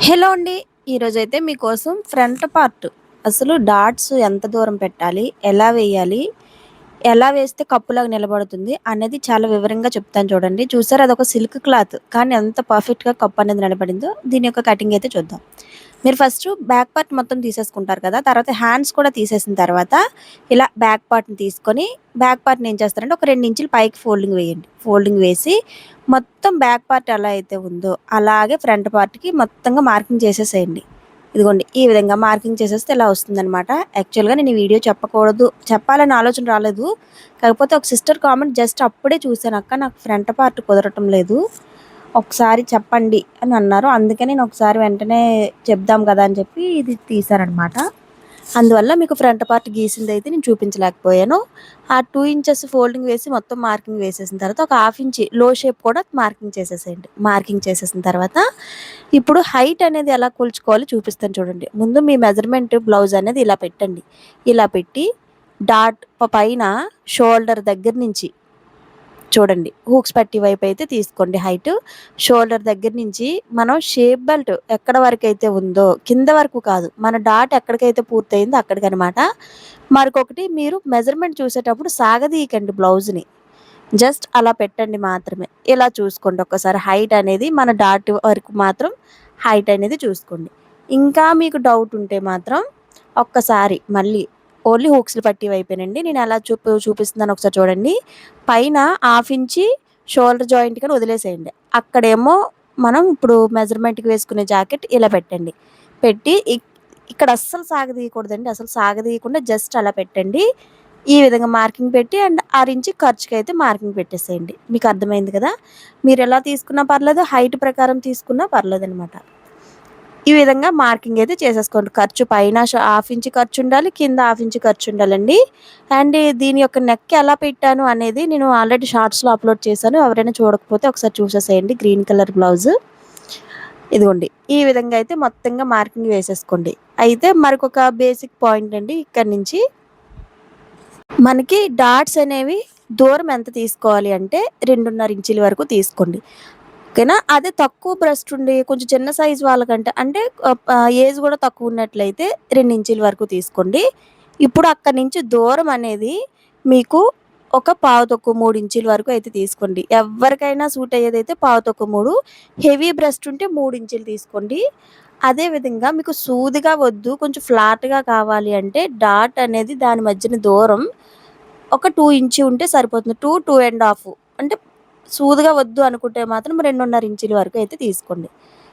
Hello అండి. ఈరోజైతే మీకోసం ఫ్రంట్ పార్ట్ అసలు డాట్స్ ఎంత దూరం పెట్టాలి? ఎలా వేయాలి? ఎలా వేస్తే కప్పులాగా నిలబడుతుంది అనేది చాలా వివరంగా చెప్తాను చూడండి. చూసారా అదొక సిల్క్ క్లాత్ కానీ ఎంత పర్ఫెక్ట్‌గా కప్ అనేది నిలబడిందో దీని యొక్క కటింగ్ అయితే చూద్దాం. మీరు ఫస్టు బ్యాక్ పార్ట్ మొత్తం తీసేసుకుంటారు కదా! తర్వాత హ్యాండ్స్ కూడా తీసేసిన తర్వాత ఇలా బ్యాక్ పార్ట్‌ని తీసుకొని బ్యాక్ పార్ట్‌ని ఏం చేస్తారంటే ఒక 2 ఇంచులు పైకి ఫోల్డింగ్ వేయండి. ఫోల్డింగ్ వేసి మొత్తం బ్యాక్ పార్ట్ ఎలా అయితే ఉందో అలాగే ఫ్రంట్ పార్ట్‌కి మొత్తంగా మార్కింగ్ చేసేసేయండి. ఇదిగోండి ఈ విధంగా మార్కింగ్ చేసేస్తే ఇలా వస్తుందనమాట. యాక్చువల్‌గా నేను ఈ వీడియో చెప్పకూడదు, చెప్పాలనే ఆలోచన రాలేదు. కాకపోతే ఒక సిస్టర్ కామెంట్ జస్ట్ అప్పుడే చూసాను. "అక్క నాకు ఫ్రంట్ పార్ట్ కుదరటం లేదు. ఒకసారి చెప్పండి" అని అన్నారు. అందుకే నేను ఒకసారి వెంటనే చెప్దాం కదా అని చెప్పి ఇది తీశాననమాట. అందువల్ల మీకు ఫ్రంట్ పార్ట్ గీసిందైతే నేను చూపించలేకపోయాను. ఆ 2 ఇంచెస్ ఫోల్డింగ్ వేసి మొత్తం మార్కింగ్ వేసేసిన తర్వాత ఒక హాఫ్ ఇంచి లో షేప్ కూడా మార్కింగ్ చేసేసేయండి. మార్కింగ్ చేసేసిన తర్వాత ఇప్పుడు హైట్ అనేది ఎలా కొలుచుకోవాలో చూపిస్తాను చూడండి. ముందు మీ మెజర్‌మెంట్ బ్లౌజ్ అనేది ఇలా పెట్టండి. ఇలా పెట్టి డాట్ పైన షోల్డర్ దగ్గర నుంచి చూడండి. హూక్స్ పట్టీ వైపయితే తీసుకోండి హైటు. షోల్డర్ దగ్గర నుంచి మనం షేప్ బెల్ట్ ఎక్కడ వరకైతే ఉందో, కింద వరకు కాదు. మన డాట్ ఎక్కడికైతే పూర్తయిందో అక్కడికనమాట. మరొకటి మీరు మెజర్‌మెంట్ చూసేటప్పుడు సాగదీయకండి బ్లౌజ్‌ని. జస్ట్ అలా పెట్టండి మాత్రమే. ఇలా చూసుకోండి ఒక్కసారి హైట్ అనేది మన డాట్ వరకు మాత్రం హైట్ అనేది చూసుకోండి. ఇంకా మీకు డౌట్ ఉంటే మాత్రం ఒక్కసారి మళ్ళీ ఓన్లీ హూక్స్‌లు పట్టీ వైపేనండి. నేను ఎలా చూపిస్తున్నానో ఒకసారి చూడండి. పైన హాఫ్ ఇంచి షోల్డర్ జాయింట్‌కని వదిలేసేయండి. అక్కడేమో మనం ఇప్పుడు మెజర్‌మెంట్‌కి వేసుకునే జాకెట్ ఇలా పెట్టండి. పెట్టి ఇక్కడ అస్సలు సాగదీయకూడదండి. అసలు సాగదీయకుండా జస్ట్ అలా పెట్టండి. ఈ విధంగా మార్కింగ్ పెట్టి అండ్ 6 ఇంచ్ ఖర్చుకైతే మార్కింగ్ పెట్టేసేయండి. మీకు అర్థమైంది కదా! మీరెలా తీసుకున్నా పర్లేదు. హైట్ ప్రకారం తీసుకున్నా పర్లేదనమాట. ఈ విధంగా మార్కింగ్ అయితే చేసేసుకోండి. ఖర్చు పైన హాఫ్ ఇంచ్ ఖర్చుండాలి. కింద హాఫ్ ఇంచ్ ఖర్చుండాలండి. అండ్ దీని యొక్క నెక్ ఎలా పెట్టాను అనేది నేను ఆల్రెడీ షార్ట్స్‌లో అప్‌లోడ్ చేశాను. ఎవరైనా చూడకపోతే ఒకసారి చూసేసేయండి. Green colour blouse. ఇదిగోండి. ఈ విధంగా అయితే మొత్తంగా మార్కింగ్ వేసేసుకోండి. అయితే మరొక బేసిక్ పాయింట్ అండి ఇక్కడి నుంచి మనకి డాట్స్ అనేవి దూరం ఎంత తీసుకోవాలి అంటే 2.5 ఇంచుల వరకు తీసుకోండి. ఓకేనా? అదే తక్కువ బ్రెస్ట్ ఉండి కొంచెం చిన్న సైజ్ వాళ్ళకంటే అంటే ఏజ్ గూడా తక్కువ ఉన్నట్లయితే 2 ఇంచుల వరకు తీసుకోండి. ఇప్పుడు అక్కడి నుంచి దూరం అనేది మీకు ఒక పావు తక్కువ 3 ఇంచుల వరకు అయితే తీసుకోండి. ఎవ్వరికైనా సూట్ అయ్యేదైతే పావు తక్కువ 3, హెవీ బ్రెస్ట్ ఉంటే 3 ఇంచులు తీసుకోండి. అదే విధంగా మీకు సూదిగా వద్దు, కొంచెం ఫ్లాట్‌గా కావాలి అంటే డాట్ అనేది దాని మధ్యన దూరం ఒక 2 ఇంచి ఉంటే సరిపోతుంది. 2, 2 ½ అంటే సూదిగా వద్దు అనుకుంటే మాత్రం 2.5 ఇంచుల వరకు అయితే తీసుకోండి.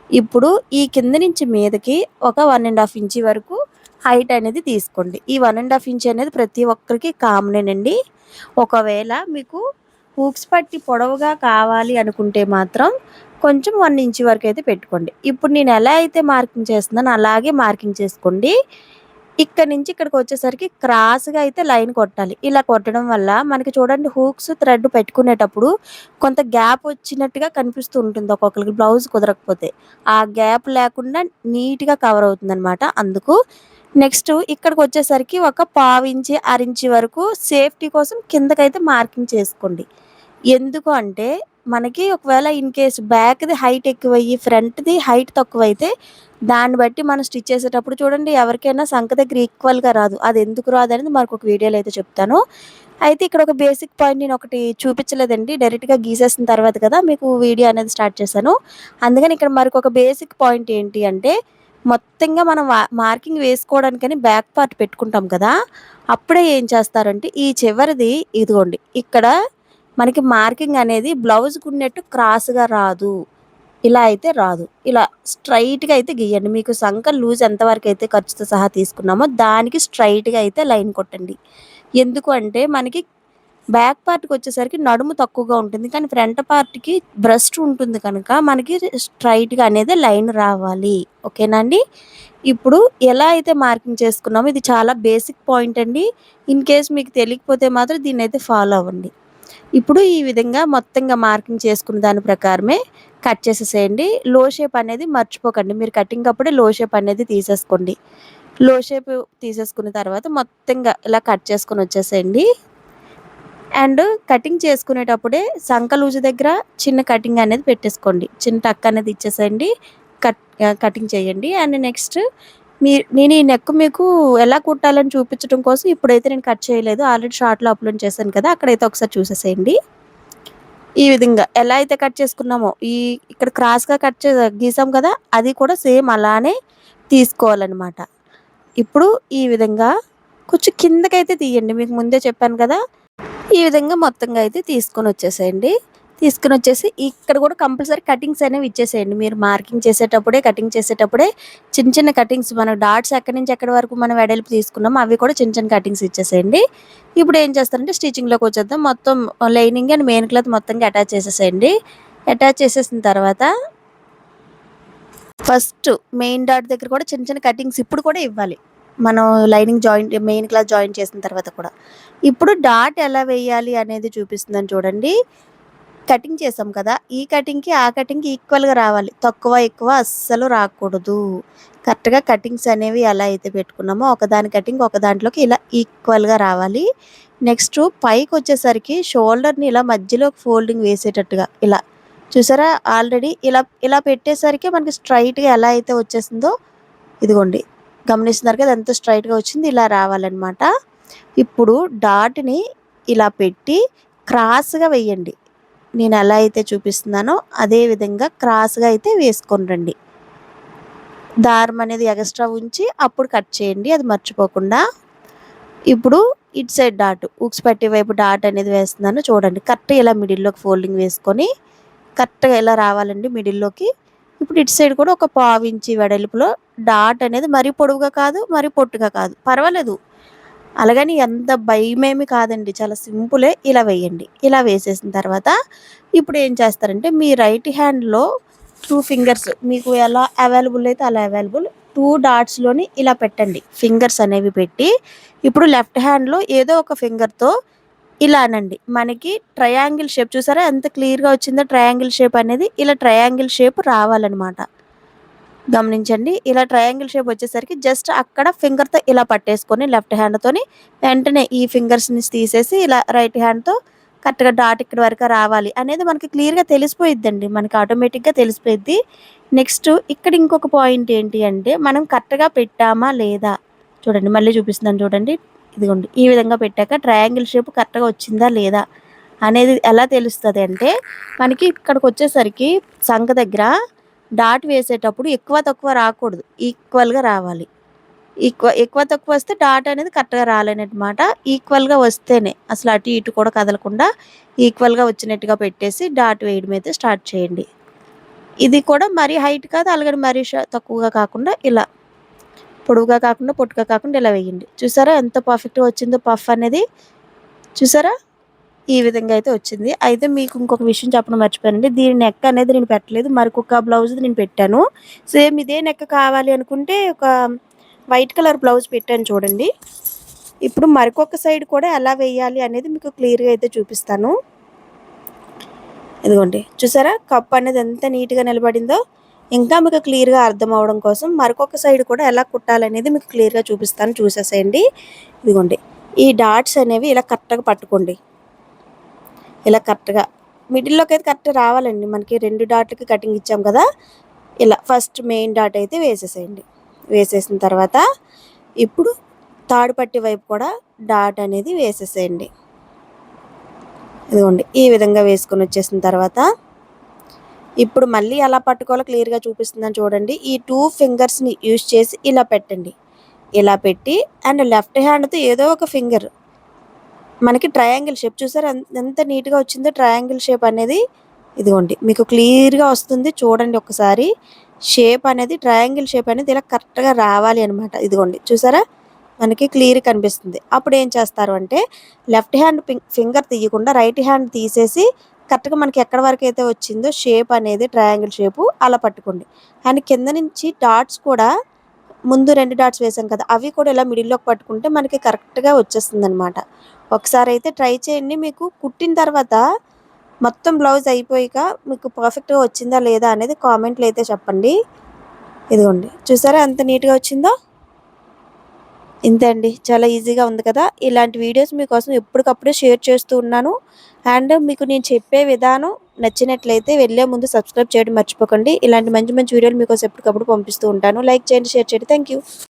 ఇప్పుడు ఈ కింద నుంచి మీదకి ఒక 1 ½ ఇంచి వరకు హైట్ అనేది తీసుకోండి. ఈ 1 ½ ఇంచ్ అనేది ప్రతి ఒక్కరికి కామనేనండి. ఒకవేళ మీకు హూక్స్ పట్టి పొడవుగా కావాలి అనుకుంటే మాత్రం కొంచెం 1 ఇంచ్ వరకు అయితే పెట్టుకోండి. ఇప్పుడు నేను ఎలా అయితే మార్కింగ్ చేస్తున్నానో అలాగే మార్కింగ్ చేసుకోండి. ఇక్కడి నుంచి ఇక్కడికొచ్చేసరికి క్రాస్‌గా అయితే లైన్ కొట్టాలి. ఇలా కొట్టడం వల్ల మనకి చూడండి హూక్స్ థ్రెడ్ పెట్టుకునేటప్పుడు కొంత గ్యాప్ వచ్చినట్టుగా కనిపిస్తూ ఉంటుంది ఒక్కొక్కళ్ళకి బ్లౌజ్ కుదరకపోతే. ఆ గ్యాప్ లేకుండా నీట్‌గా కవర్ అవుతుందనమాట. అందుకు నెక్స్ట్ ఇక్కడికొచ్చేసరికి ఒక పావించి, అరించి వరకు సేఫ్టీ కోసం కిందకైతే మార్కింగ్ చేసుకోండి. ఎందుకు అంటే మనకి ఒకవేళ ఇన్ కేస్ బ్యాక్‌ది హైట్ ఎక్కువయ్యి, ఫ్రంట్‌ది హైట్ తక్కువైతే దాన్ని బట్టి మనం స్టిచ్ చేసేటప్పుడు చూడండి ఎవరికైనా సంక దగ్గర ఈక్వల్‌గా రాదు. అదెందుకు రాదనేది మరొక వీడియోలో అయితే చెప్తాను. అయితే ఇక్కడ ఒక బేసిక్ పాయింట్ నేనొకటి చూపించలేదండి. డైరెక్ట్‌గా గీసేసిన తర్వాత కదా మీకు వీడియో అనేది స్టార్ట్ చేశాను. అందుకని ఇక్కడ మరొక బేసిక్ పాయింట్ ఏంటి అంటే మొత్తంగా మనం మార్కింగ్ వేసుకోవడానికని బ్యాక్ పార్ట్ పెట్టుకుంటాం కదా! అప్పుడే ఏం చేస్తారంటే ఈ చివరిది ఇదిగోండి ఇక్కడ మనకి మార్కింగ్ అనేది బ్లౌజ్‌కున్నట్టు క్రాస్‌గా రాదు. ఇలా అయితే రాదు. ఇలా స్ట్రెయిట్‌గా అయితే గీయండి. మీకు సంక లూజ్ ఎంతవరకైతే ఖర్చుతో సహా తీసుకున్నామో దానికి స్ట్రెయిట్‌గా అయితే లైన్ కొట్టండి. ఎందుకు అంటే మనకి బ్యాక్ పార్ట్‌కొచ్చేసరికి నడుము తక్కువగా ఉంటుంది. కానీ ఫ్రంట్ పార్ట్‌కి బ్రెస్ట్ ఉంటుంది కనుక మనకి స్ట్రెయిట్‌గా అనేది లైన్ రావాలి. ఓకేనా అండి? ఇప్పుడు ఎలా అయితే మార్కింగ్ చేసుకున్నామో ఇది చాలా బేసిక్ పాయింట్ అండి. ఇన్ కేస్ మీకు తెలియకపోతే మాత్రం దీన్నైతే ఫాలో అవ్వండి. ఇప్పుడు ఈ విధంగా మొత్తంగా మార్కింగ్ చేసుకున్న దాని ప్రకారమే కట్ చేసేసేయండి. లో షేప్ అనేది మర్చిపోకండి. మీరు కటింగ్ అప్పుడే లో షేప్ అనేది తీసేసుకోండి. లో షేప్ తీసేసుకున్న తర్వాత మొత్తంగా ఇలా కట్ చేసుకొని వచ్చేసేయండి. అండ్ కటింగ్ చేసుకునేటప్పుడే సంక లూజు దగ్గర చిన్న కటింగ్ అనేది పెట్టేసుకోండి. చిన్న టక్ అనేది ఇచ్చేసేయండి. కటింగ్ చేయండి. అండ్ నెక్స్ట్ నేను ఈ నెక్ మీకు ఎలా కుట్టాలని చూపించడం కోసం ఇప్పుడైతే నేను కట్ చేయలేదు. ఆల్రెడీ షార్ట్‌లో అప్లోడ్ చేశాను కదా! అక్కడైతే ఒకసారి చూసేసేయండి. ఈ విధంగా ఎలా అయితే కట్ చేసుకున్నామో ఇక్కడ క్రాస్‌గా గీసాం కదా! అది కూడా సేమ్ అలానే తీసుకోవాలనమాట. ఇప్పుడు ఈ విధంగా కొంచెం కిందకైతే తీయండి. మీకు ముందే చెప్పాను కదా! ఈ విధంగా మొత్తంగా అయితే తీసుకొనొచ్చేసేయండి. తీసుకొనొచ్చేసి ఇక్కడ కూడా కంపల్సరీ కటింగ్స్ అనేవి ఇచ్చేసేయండి. మీరు మార్కింగ్ చేసేటప్పుడే, కటింగ్ చేసేటప్పుడే చిన్న చిన్న కటింగ్స్ మనం డాట్స్ ఎక్కడి నుంచి ఎక్కడి వరకు మనం వెడల్పు తీసుకున్నామో అవి కూడా చిన్న చిన్న కటింగ్స్ ఇచ్చేసేయండి. ఇప్పుడు ఏం చేస్తారంటే స్టిచ్చింగ్‌లోకి వచ్చేద్దాం. మొత్తం లైనింగ్ అండ్ మెయిన్ క్లాత్ మొత్తంగా అటాచ్ చేసేసేయండి. అటాచ్ చేసేసిన తర్వాత ఫస్ట్ మెయిన్ డాట్ దగ్గర కూడా చిన్న చిన్న కటింగ్స్ ఇప్పుడు కూడా ఇవ్వాలి. మనం మెయిన్ క్లాత్ జాయిన్ చేసిన తర్వాత కూడా. ఇప్పుడు డాట్ ఎలా వేయాలి అనేది చూపిస్తున్నాను చూడండి. కటింగ్ చేసాం కదా! ఈ కటింగ్‌కి, ఆ కటింగ్‌కి ఈక్వల్‌గా రావాలి. తక్కువ, ఎక్కువ అస్సలు రాకూడదు. కరెక్ట్‌గా కటింగ్స్ అనేవి ఎలా అయితే పెట్టుకున్నామో ఒకదాని కటింగ్ ఒక దాంట్లోకి ఇలా ఈక్వల్‌గా రావాలి. నెక్స్ట్ పైకొచ్చేసరికి షోల్డర్‌ని ఇలా మధ్యలోకి ఫోల్డింగ్ వేసేటట్టుగా ఇలా చూసారా? ఆల్రెడీ ఇలా పెట్టేసరికి మనకి స్ట్రెయిట్‌గా ఎలా అయితే వచ్చేసిందో ఇదిగోండి. గమనిస్తున్నారు కదా! ఎంత స్ట్రెయిట్‌గా వచ్చింది. ఇలా రావాలనమాట. ఇప్పుడు డాట్‌ని ఇలా పెట్టి క్రాస్‌గా వెయ్యండి. నేను ఎలా అయితే చూపిస్తున్నానో అదే విధంగా క్రాస్‌గా అయితే వేసుకొని రండి. దారం అనేది ఎగస్ట్రా ఉంచి అప్పుడు కట్ చేయండి. అది మర్చిపోకుండా. ఇప్పుడు ఇటు సైడ్ డాట్ ఉక్స్ పట్టే వైపు డాట్ అనేది వేస్తున్నాను చూడండి. కరెక్ట్‌గా ఇలా మిడిల్‌లోకి ఫోల్డింగ్ వేసుకొని కరెక్ట్‌గా ఇలా రావాలండి మిడిల్‌లోకి. ఇప్పుడు ఇటు సైడ్ కూడా ఒక పావించి వెడల్పులో డాట్ అనేది మరీ పొడవుగా కాదు, మరీ పొట్టిగా కాదు. పర్వాలేదు. అలాగని ఎంత భయమేమి కాదండి. చాలా సింపులే. ఇలా వేయండి. ఇలా వేసేసిన తర్వాత ఇప్పుడు ఏం చేస్తారంటే మీ రైట్ హ్యాండ్‌లో 2 ఫింగర్స్ మీకు ఎలా అవైలబుల్ అయితే అలా అవైలబుల్ 2 డాట్స్‌లోని ఇలా పెట్టండి. ఫింగర్స్ అనేవి పెట్టి ఇప్పుడు లెఫ్ట్ హ్యాండ్‌లో ఏదో ఒక ఫింగర్‌తో ఇలా అనండి. మనకి ట్రయాంగిల్ షేప్ చూసారా ఎంత క్లియర్‌గా వచ్చిందో ట్రయాంగిల్ షేప్ అనేది. ఇలా ట్రయాంగిల్ షేప్ రావాలనమాట. గమనించండి. ఇలా ట్రయాంగిల్ షేప్ వచ్చేసరికి జస్ట్ అక్కడ ఫింగర్‌తో ఇలా పట్టేసుకొని లెఫ్ట్ హ్యాండ్‌తోని వెంటనే ఈ ఫింగర్స్‌ని తీసేసి ఇలా రైట్ హ్యాండ్‌తో కరెక్ట్‌గా డాట్ ఇక్కడి వరకు రావాలి అనేది మనకి క్లియర్‌గా తెలిసిపోయిద్దండి. మనకి ఆటోమేటిక్‌గా తెలిసిపోయిద్ది. నెక్స్ట్ ఇక్కడ ఇంకొక పాయింట్ ఏంటి అంటే మనం కరెక్ట్‌గా పెట్టామా లేదా? చూడండి మళ్ళీ చూపిస్తున్నాను చూడండి. ఇదిగోండి. ఈ విధంగా పెట్టాక ట్రయాంగిల్ షేప్ కరెక్ట్‌గా వచ్చిందా లేదా? అనేది ఎలా తెలుస్తది అంటే మనకి ఇక్కడికొచ్చేసరికి సంక దగ్గర డాట్ వేసేటప్పుడు ఎక్కువ తక్కువ రాకూడదు. ఈక్వల్‌గా రావాలి. ఎక్కువ తక్కువ వస్తే డాట్ అనేది కరెక్ట్‌గా రాలేననమాట. ఈక్వల్‌గా వస్తేనే అసలు అటు ఇటు కూడా కదలకుండా ఈక్వల్‌గా వచ్చినట్టుగా పెట్టేసి డాట్ వేయడం అయితే స్టార్ట్ చేయండి. ఇది కూడా మరీ హైట్ కాదు, అలాగని మరీ తక్కువగా కాకుండా ఇలా పొడవుగా కాకుండా, పొట్టిగా కాకుండా ఇలా వేయండి. చూసారా ఎంత పర్ఫెక్ట్‌గా వచ్చిందో పఫ్ అనేది? చూసారా? ఈ విధంగా అయితే వచ్చింది. అయితే మీకు ఇంకొక విషయం చెప్పడం మర్చిపోయానండి. దీని నెక్ అనేది నేను పెట్టలేదు. మరొక బ్లౌజ్‌ది నేను పెట్టాను. సేమ్ ఇదే నెక్ కావాలి అనుకుంటే ఒక వైట్ కలర్ బ్లౌజ్ పెట్టాను చూడండి. ఇప్పుడు మరొక సైడ్ కూడా ఎలా వేయాలి అనేది మీకు క్లియర్‌గా అయితే చూపిస్తాను. ఇదిగోండి. చూసారా? కప్ అనేది ఎంత నీట్‌గా నిలబడిందో. ఇంకా మీకు క్లియర్‌గా అర్థం అవ్వడం కోసం మరొక సైడ్ కూడా ఎలా కుట్టాలనేది మీకు క్లియర్‌గా చూపిస్తాను. చూసేసేయండి. ఇదిగోండి. ఈ డాట్స్ అనేవి ఇలా కరెక్ట్‌గా పట్టుకోండి. ఇలా కరెక్ట్‌గా మిడిల్‌లోకి అయితే కరెక్ట్ రావాలండి. మనకి 2 డాట్‌లకి కటింగ్ ఇచ్చాం కదా! ఇలా ఫస్ట్ మెయిన్ డాట్ అయితే వేసేసేయండి. వేసేసిన తర్వాత ఇప్పుడు తాడు పట్టి వైపు కూడా డాట్ అనేది వేసేసేయండి. ఇదిగోండి. ఈ విధంగా వేసుకొని వచ్చేసిన తర్వాత ఇప్పుడు మళ్ళీ ఎలా పట్టుకోవాలో క్లియర్‌గా చూపిస్తున్నాను చూడండి. ఈ 2 ఫింగర్స్‌ని యూజ్ చేసి ఇలా పెట్టండి. ఇలా పెట్టి అండ్ లెఫ్ట్ హ్యాండ్‌తో ఏదో ఒక ఫింగర్ మనకి ట్రయాంగిల్ షేప్ చూసారా ఎంత నీట్‌గా వచ్చిందో ట్రయాంగిల్ షేప్ అనేది. ఇదిగోండి. మీకు క్లియర్‌గా వస్తుంది చూడండి ఒకసారి. షేప్ అనేది ట్రయాంగిల్ షేప్ అనేది ఇలా కరెక్ట్‌గా రావాలి అనమాట. ఇదిగోండి. చూసారా? మనకి క్లియర్‌గా కనిపిస్తుంది. అప్పుడు ఏం చేస్తారు అంటే లెఫ్ట్ హ్యాండ్ ఫింగర్ తీయకుండా రైట్ హ్యాండ్ తీసేసి కరెక్ట్‌గా మనకి ఎక్కడి వరకు అయితే వచ్చిందో షేప్ అనేది ట్రయాంగిల్ షేపు అలా పట్టుకోండి. అండ్ కింద నుంచి డాట్స్ కూడా ముందు 2 డాట్స్ వేసాం కదా! అవి కూడా ఇలా మిడిల్‌లోకి పట్టుకుంటే మనకి కరెక్ట్‌గా వచ్చేస్తుందనమాట. ఒకసారి అయితే ట్రై చేయండి. మీకు కుట్టిన తర్వాత మొత్తం బ్లౌజ్ అయిపోయాక మీకు పర్ఫెక్ట్‌గా వచ్చిందా లేదా అనేది కామెంట్‌లో అయితే చెప్పండి. ఇదిగోండి. చూసారా ఎంత నీట్‌గా వచ్చిందో? ఇంతే అండి. చాలా ఈజీగా ఉంది కదా! ఇలాంటి వీడియోస్ మీకోసం ఎప్పటికప్పుడు షేర్ చేస్తూ ఉన్నాను. అండ్ మీకు నేను చెప్పే విధానం నచ్చినట్లయితే వెళ్ళే ముందు సబ్స్క్రైబ్ చేయడం మర్చిపోకండి. ఇలాంటి మంచి మంచి వీడియోలు మీకోసం ఎప్పటికప్పుడు పంపిస్తూ ఉంటాను. లైక్ చేయండి, షేర్ చేయండి. Thank you.